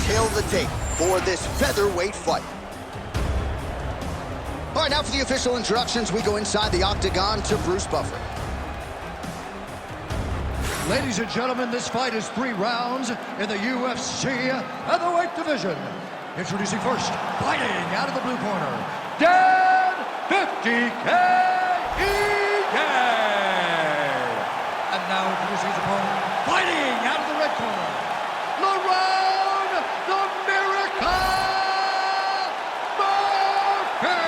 tale of the tape for this featherweight fight. All right, now for the official introductions, we go inside the octagon to Bruce Buffer. Ladies and gentlemen, this fight is 3 rounds in the UFC Featherweight division. Introducing first, fighting out of the blue corner, Dan 50K Ige. And now introducing his opponent, fighting out of the red corner, Lerone the Miracle Murphy.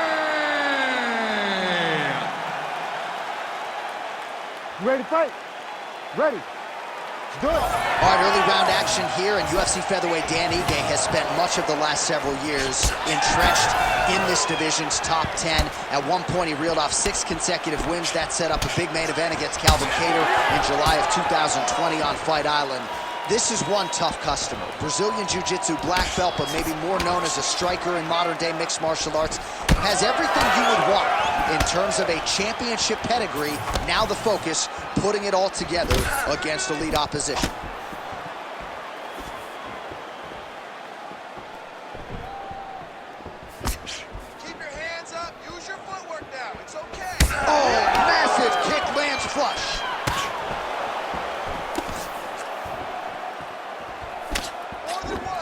You ready to fight? Ready. Let's do it. All right, early round action here, and UFC featherweight Dan Ige has spent much of the last several years entrenched in this division's top 10. At one point, he reeled off 6 consecutive wins. That set up a big main event against Calvin Kattar in July of 2020 on Fight Island. This is one tough customer. Brazilian Jiu-Jitsu black belt, but maybe more known as a striker in modern-day mixed martial arts. Has everything you would want in terms of a championship pedigree. Now the focus, putting it all together against elite opposition. Keep your hands up. Use your footwork now. It's okay. Oh, massive kick lands flush.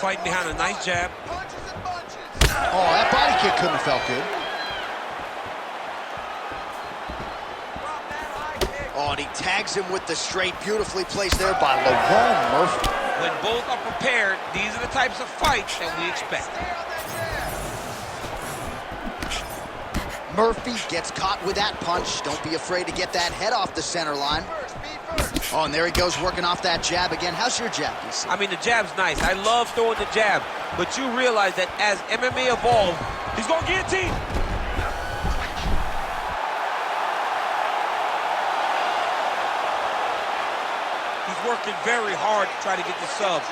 Fighting behind a nice jab. Punches and bunches. Oh, that body kick couldn't have felt good. Oh, and he tags him with the straight, beautifully placed there by Lerone Murphy. When both are prepared, these are the types of fights that we expect. Stay on that jab. Murphy gets caught with that punch. Don't be afraid to get that head off the center line. First, be first. Oh, and there he goes working off that jab again. How's your jab, DC? I mean, the jab's nice. I love throwing the jab, but you realize that as MMA evolved, he's going to guillotine. He's working very hard to try to get the sub.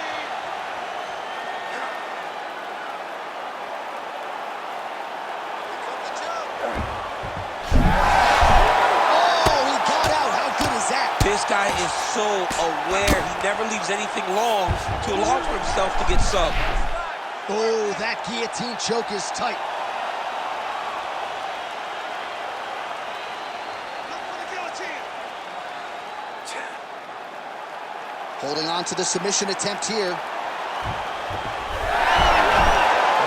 This guy is so aware. He never leaves anything long to allow for himself to get subbed. Oh, that guillotine choke is tight. Look for the guillotine. Holding on to the submission attempt here.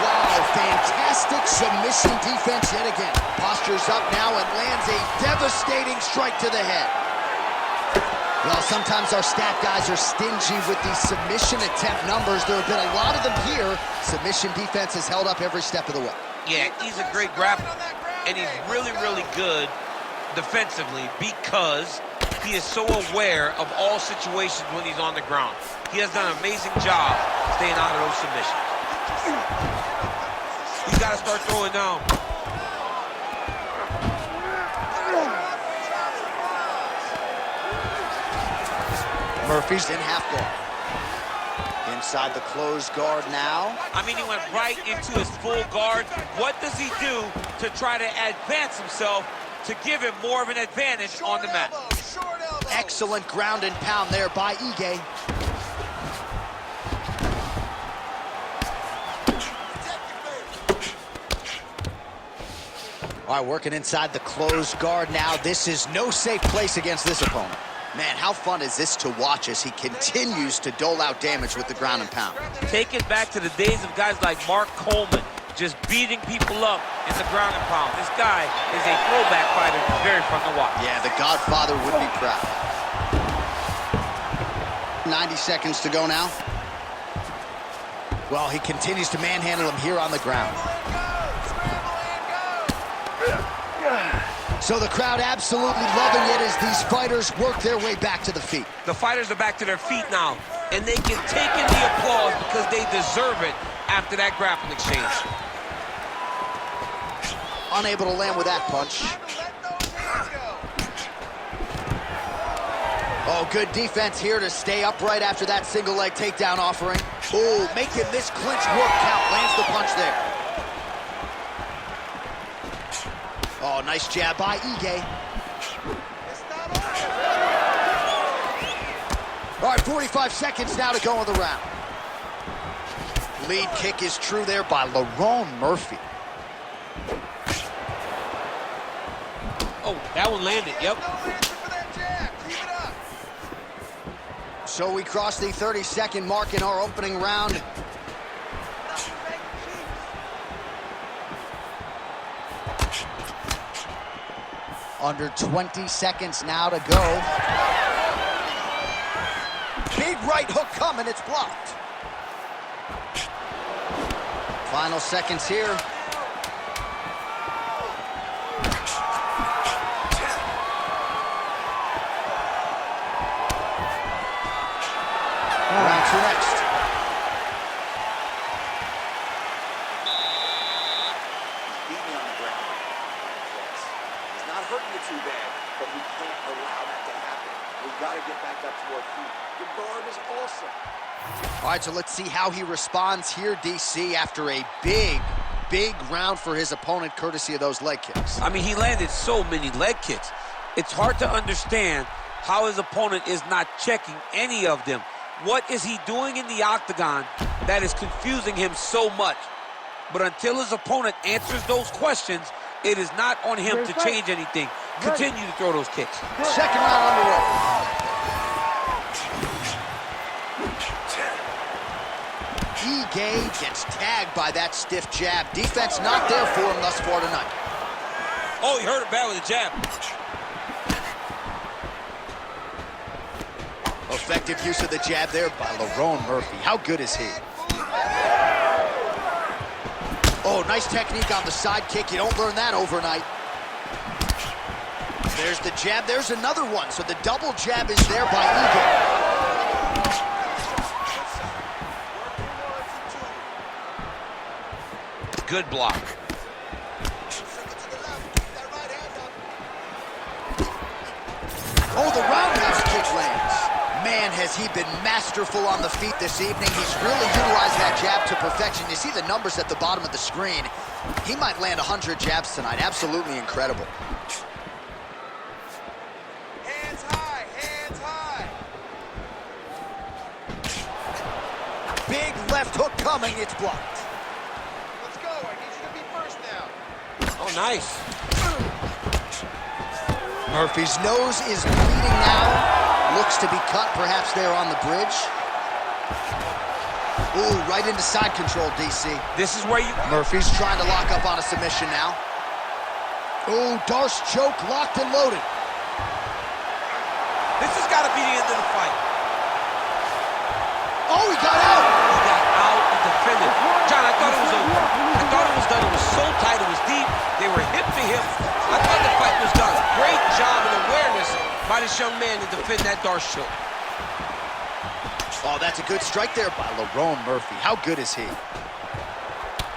Wow, fantastic submission defense yet again. Postures up now and lands a devastating strike to the head. Well, sometimes our stat guys are stingy with these submission attempt numbers. There have been a lot of them here. Submission defense has held up every step of the way. Yeah, he's a great grappler, and he's really, really good defensively because he is so aware of all situations when he's on the ground. He has done an amazing job staying out of those submissions. He's got to start throwing down. Murphy's in half guard. Inside the closed guard now. I mean, he went right into his full guard. What does he do to try to advance himself to give him more of an advantage on the mat? Short elbow. Excellent ground and pound there by Ige. All right, working inside the closed guard now. This is no safe place against this opponent. Man, how fun is this to watch as he continues to dole out damage with the ground and pound. Take it back to the days of guys like Mark Coleman, just beating people up in the ground and pound. This guy is a throwback fighter. Very fun to watch. Yeah, the Godfather would be proud. 90 seconds to go now. Well, he continues to manhandle him here on the ground. So the crowd absolutely loving it as these fighters work their way back to the feet. The fighters are back to their feet now, and they can take in the applause because they deserve it after that grappling exchange. Unable to land with that punch. Oh, good defense here to stay upright after that single leg takedown offering. Oh, making this clinch work count. Lands the punch there. Oh, nice jab by Ige. All right, 45 seconds now to go in the round. Lead kick is true there by Lerone Murphy. Oh, that one landed, yep. No answer for that jab. Keep it up. So we cross the 30-second mark in our opening round. Under 20 seconds now to go. Big right hook coming, it's blocked. Final seconds here. Round two next. Beat me on the ground. He's not hurting you too bad, but we can't allow that to happen. We've got to get back up to our feet. The guard is awesome. All right, so let's see how he responds here, DC, after a big round for his opponent, courtesy of those leg kicks. I mean, he landed so many leg kicks. It's hard to understand how his opponent is not checking any of them. What is he doing in the octagon that is confusing him so much? But until his opponent answers those questions, it is not on him to change anything. Continue to throw those kicks. Second round underway. Ige gets tagged by that stiff jab. Defense not there for him thus far tonight. Oh, he hurt him bad with a jab. Effective use of the jab there by Lerone Murphy. How good is he? Oh, nice technique on the side kick. You don't learn that overnight. There's the jab. There's another one. So the double jab is there by Ige. Good block. Oh, the roundhouse kick lands. Man, has he been masterful on the feet this evening. He's really utilized that jab to perfection. You see the numbers at the bottom of the screen. He might land 100 jabs tonight. Absolutely incredible. Hands high, hands high. Big left hook coming. It's blocked. Let's go. I need you to be first now. Oh, nice. Murphy's nose is bleeding now. Looks to be cut, perhaps there on the bridge. Ooh, right into side control, DC. This is where you... Murphy's trying to lock up on a submission now. Ooh, Darce choke, locked and loaded. This has got to be the end of the fight. Oh, he got out! He got out and defended. John, I thought it was over. I thought it was done. It was so tight. It was deep. They were hip to hip. I thought the fight was done. Great job and awareness by this young man to defend that Darce choke. Oh, that's a good strike there by Lerone Murphy. How good is he?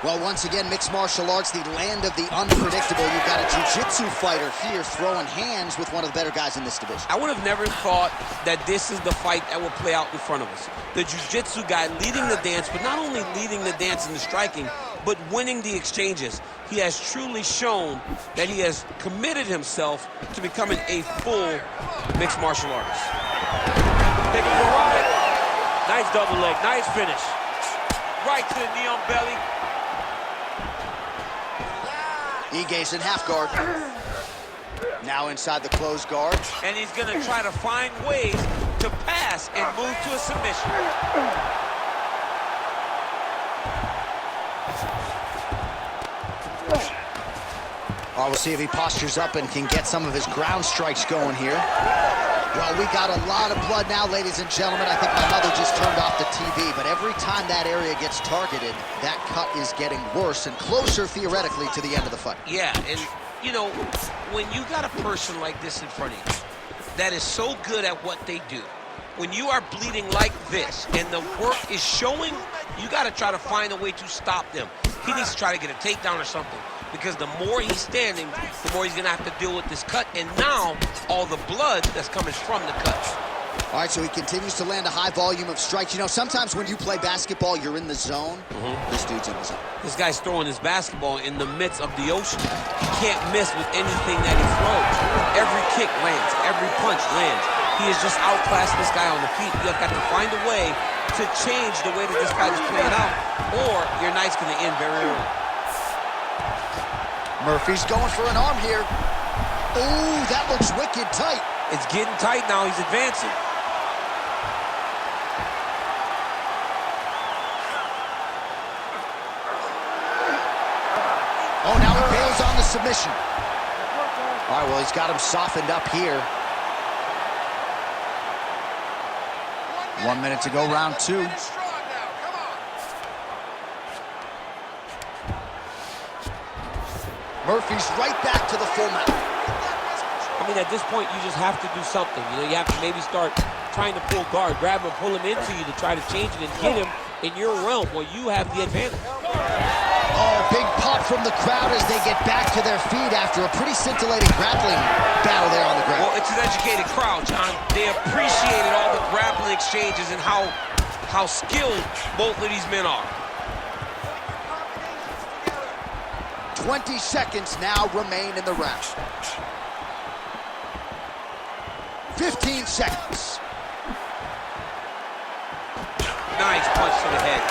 Well, once again, mixed martial arts, the land of the unpredictable. You've got a jiu-jitsu fighter here throwing hands with one of the better guys in this division. I would have never thought that this is the fight that will play out in front of us. The jiu-jitsu guy leading the dance, but not only leading the dance in the striking, but winning the exchanges. He has truly shown that he has committed himself to becoming a full mixed martial artist. Take him for a ride. Nice double leg, nice finish. Right to the knee on belly. Ige's in half guard. Now inside the closed guard. And he's gonna try to find ways to pass and move to a submission. Oh, we'll see if he postures up and can get some of his ground strikes going here. Well, we got a lot of blood now, ladies and gentlemen. I think my mother just turned off the TV, but every time that area gets targeted, that cut is getting worse and closer, theoretically, to the end of the fight. Yeah, and, you know, when you got a person like this in front of you that is so good at what they do, when you are bleeding like this and the work is showing, you got to try to find a way to stop them. He needs to try to get a takedown or something, because the more he's standing, the more he's going to have to deal with this cut, and now all the blood that's coming from the cut. All right, so he continues to land a high volume of strikes. You know, sometimes when you play basketball, you're in the zone. This dude's in the zone. This guy's throwing his basketball in the midst of the ocean. He can't miss with anything that he throws. Every kick lands. Every punch lands. He has just outclassed this guy on the feet. You've got to find a way to change the way that this fight is playing out, or your night's going to end very early. Murphy's going for an arm here. Ooh, that looks wicked tight. It's getting tight now. He's advancing. Oh, now he bails on the submission. All right, well, he's got him softened up here. 1 minute to go, round 2. Murphy's right back to the full mount. I mean, at this point, you just have to do something. You know, you have to maybe start trying to pull guard, grab him, pull him into you to try to change it and get him in your realm where you have the advantage. Oh, big pop from the crowd as they get back to their feet after a pretty scintillating grappling battle there on the ground. Well, it's an educated crowd, John. They appreciated all the grappling exchanges and how skilled both of these men are. 20 seconds now remain in the round. 15 seconds. Nice punch to the head.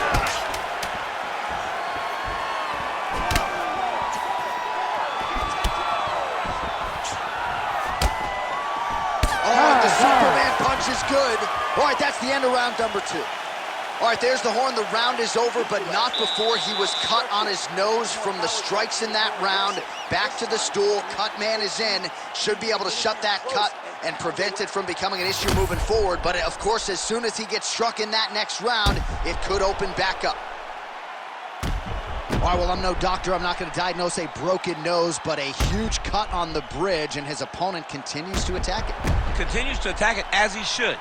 Oh, the Superman punch is good. All right, that's the end of round number 2. All right, there's the horn. The round is over, but not before he was cut on his nose from the strikes in that round. Back to the stool. Cut man is in. Should be able to shut that cut and prevent it from becoming an issue moving forward. But, of course, as soon as he gets struck in that next round, it could open back up. All right, well, I'm no doctor. I'm not going to diagnose a broken nose, but a huge cut on the bridge, and his opponent continues to attack it. Continues to attack it as he should.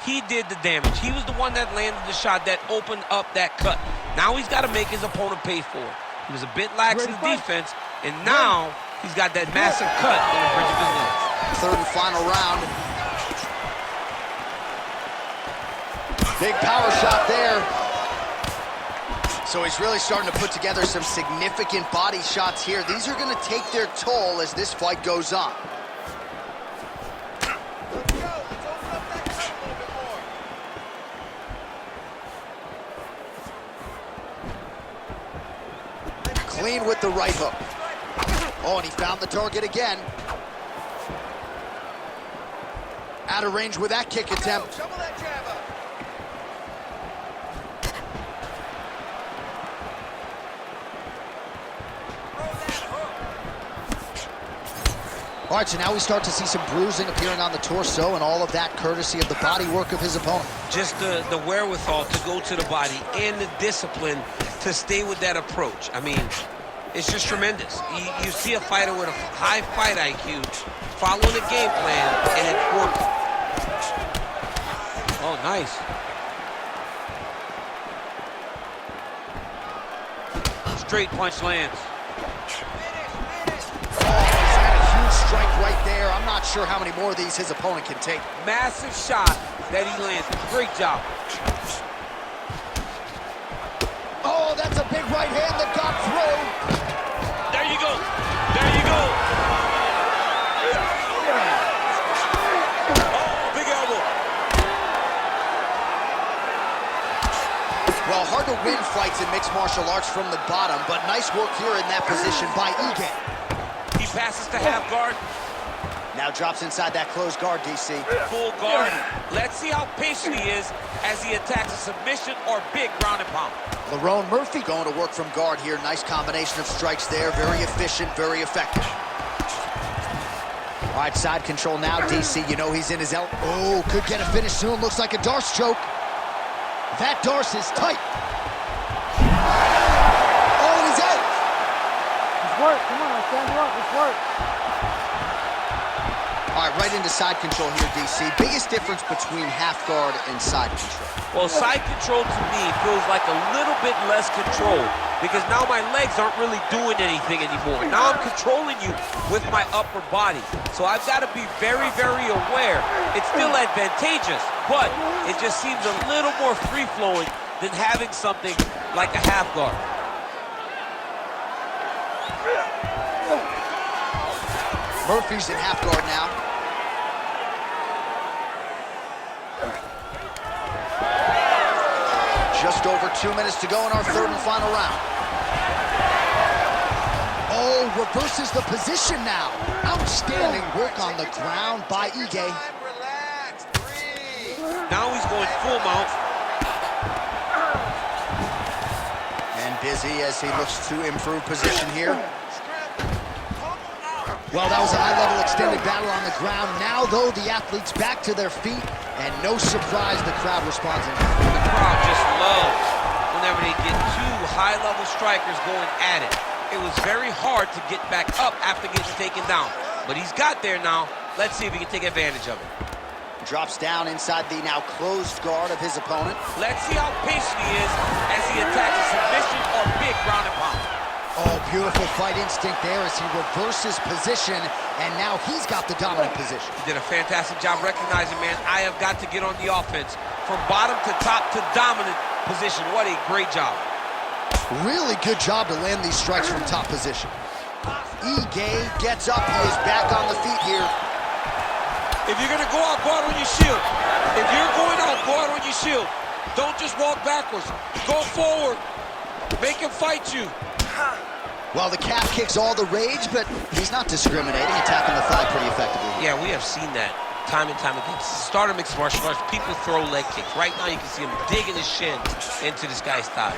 He did the damage. He was the one that landed the shot that opened up that cut. Now he's got to make his opponent pay for it. He was a bit lax in defense, and now he's got that massive cut on the bridge of his nose. Third and final round. Big power shot there. So he's really starting to put together some significant body shots here. These are going to take their toll as this fight goes on. Clean with the right hook. Oh, and he found the target again. Out of range with that kick attempt. All right, so now we start to see some bruising appearing on the torso, and all of that courtesy of the body work of his opponent. Just the wherewithal to go to the body and the discipline to stay with that approach. I mean, it's just tremendous. You see a fighter with a high fight IQ following a game plan, and it's working. Oh, nice. Straight punch lands. Strike right there. I'm not sure how many more of these his opponent can take. Massive shot that he landed. Great job. Oh, that's a big right hand that got through. There you go. There you go. Oh, big elbow. Well, hard to win fights in mixed martial arts from the bottom, but nice work here in that position by Ige. He passes to half guard. Now drops inside that closed guard, DC. Full guard. Let's see how patient he is as he attacks a submission or big ground and pound. Lerone Murphy going to work from guard here. Nice combination of strikes there. Very efficient, very effective. All right, side control now, DC. You know he's in his elbow. Oh, could get a finish soon. Looks like a Darce choke. That Darce is tight. Oh, and he's out. It's work. Come on, stand up. It's work. All right, right into side control here, DC. Biggest difference between half guard and side control? Well, side control to me feels like a little bit less control because now my legs aren't really doing anything anymore. Now I'm controlling you with my upper body. So I've got to be very, very aware. It's still advantageous, but it just seems a little more free-flowing than having something like a half guard. Murphy's in half guard now. Just over 2 minutes to go in our third and final round. Oh, reverses the position now. Outstanding work on the ground by Ige. Relax, breathe. Now he's going full mount. And busy as he looks to improve position here. Well, that was a high-level extended battle on the ground. Now, though, the athletes back to their feet, and no surprise the crowd responds. The crowd just loves whenever they get two high-level strikers going at it. It was very hard to get back up after getting taken down. But he's got there now. Let's see if he can take advantage of it. Drops down inside the now closed guard of his opponent. Let's see how patient he is as he attacks a submission or big ground and pound. Oh, beautiful fight instinct there as he reverses position, and now he's got the dominant position. He did a fantastic job recognizing, man, I have got to get on the offense. From bottom to top to dominant position. What a great job. Really good job to land these strikes from top position. Ige gets up. He is back on the feet here. If you're going to go out on your shield. If you're going out, go out on your shield. Don't just walk backwards. Go forward. Make him fight you. Well, the calf kicks all the rage, but he's not discriminating, attacking the thigh pretty effectively. Yeah, we have seen that time and time again. Start of mixed martial arts, people throw leg kicks. Right now, you can see him digging his shin into this guy's thigh.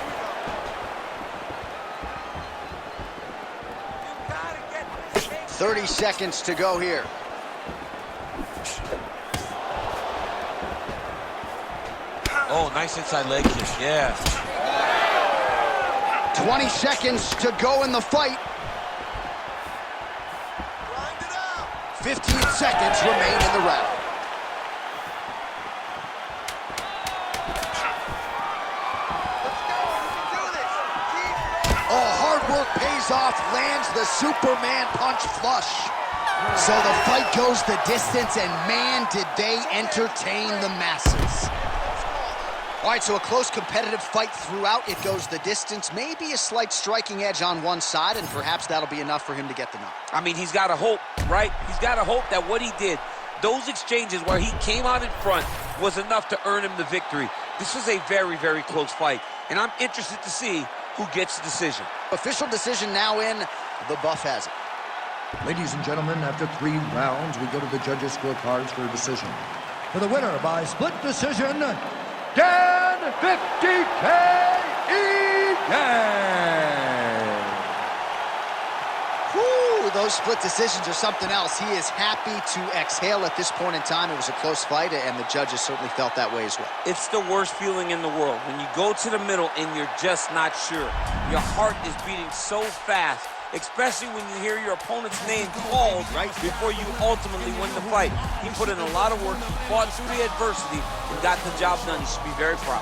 30 seconds to go here. Oh, nice inside leg kick, yeah. 20 seconds to go in the fight. 15 seconds remain in the round. Oh, hard work pays off, lands the Superman punch flush. So the fight goes the distance, and man, did they entertain the masses. All right, so a close competitive fight throughout. It goes the distance. Maybe a slight striking edge on one side, and perhaps that'll be enough for him to get the knock. I mean, he's got to hope, right? He's got to hope that what he did, those exchanges where he came out in front, was enough to earn him the victory. This was a very, very close fight, and I'm interested to see who gets the decision. Official decision now in. The buff has it. Ladies and gentlemen, after 3 rounds, we go to the judges' scorecards for a decision. For the winner by split decision, Dan 50K Ige! Whew, those split decisions are something else. He is happy to exhale at this point in time. It was a close fight, and the judges certainly felt that way as well. It's the worst feeling in the world when you go to the middle and you're just not sure. Your heart is beating so fast, especially when you hear your opponent's name called right before you ultimately win the fight. He put in a lot of work, he fought through the adversity, and got the job done. He should be very proud.